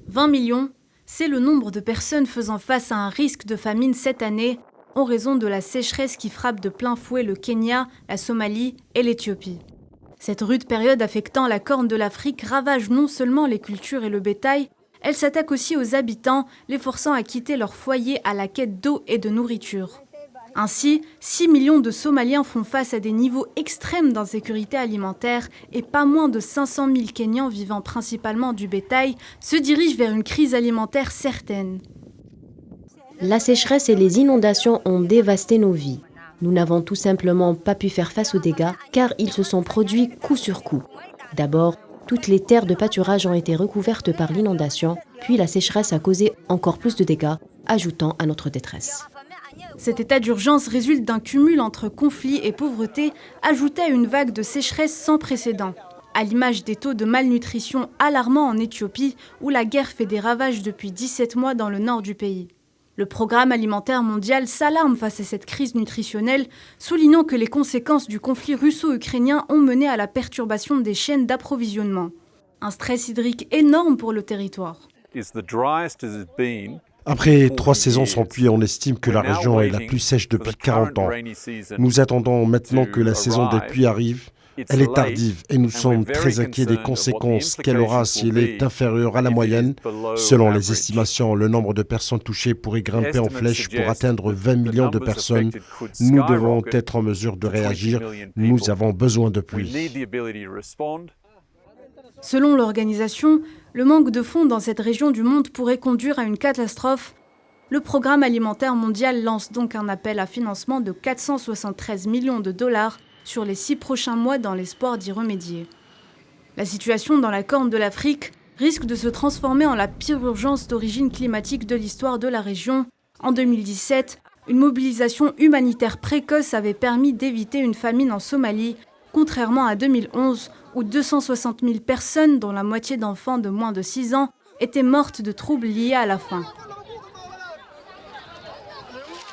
20 millions, c'est le nombre de personnes faisant face à un risque de famine cette année en raison de la sécheresse qui frappe de plein fouet le Kenya, la Somalie et l'Éthiopie. Cette rude période affectant la Corne de l'Afrique ravage non seulement les cultures et le bétail, elle s'attaque aussi aux habitants, les forçant à quitter leur foyer à la quête d'eau et de nourriture. Ainsi, 6 millions de Somaliens font face à des niveaux extrêmes d'insécurité alimentaire et pas moins de 500 000 Kenyans vivant principalement du bétail se dirigent vers une crise alimentaire certaine. La sécheresse et les inondations ont dévasté nos vies. Nous n'avons tout simplement pas pu faire face aux dégâts car ils se sont produits coup sur coup. D'abord, toutes les terres de pâturage ont été recouvertes par l'inondation, puis la sécheresse a causé encore plus de dégâts, ajoutant à notre détresse. Cet état d'urgence résulte d'un cumul entre conflits et pauvreté, ajouté à une vague de sécheresse sans précédent, à l'image des taux de malnutrition alarmants en Éthiopie, où la guerre fait des ravages depuis 17 mois dans le nord du pays. Le Programme alimentaire mondial s'alarme face à cette crise nutritionnelle, soulignant que les conséquences du conflit russo-ukrainien ont mené à la perturbation des chaînes d'approvisionnement. Un stress hydrique énorme pour le territoire. Après 3 saisons sans pluie, on estime que la région est la plus sèche depuis 40 ans. Nous attendons maintenant que la saison des pluies arrive. Elle est tardive et nous sommes très inquiets des conséquences qu'elle aura si elle est inférieure à la moyenne. Selon les estimations, le nombre de personnes touchées pourrait grimper en flèche pour atteindre 20 millions de personnes. Nous devons être en mesure de réagir. Nous avons besoin de pluie. Selon l'organisation, le manque de fonds dans cette région du monde pourrait conduire à une catastrophe. Le Programme alimentaire mondial lance donc un appel à financement de 473 millions de dollars sur les 6 prochains mois dans l'espoir d'y remédier. La situation dans la Corne de l'Afrique risque de se transformer en la pire urgence d'origine climatique de l'histoire de la région. En 2017, une mobilisation humanitaire précoce avait permis d'éviter une famine en Somalie, contrairement à 2011 où 260 000 personnes, dont la moitié d'enfants de moins de 6 ans, étaient mortes de troubles liés à la faim.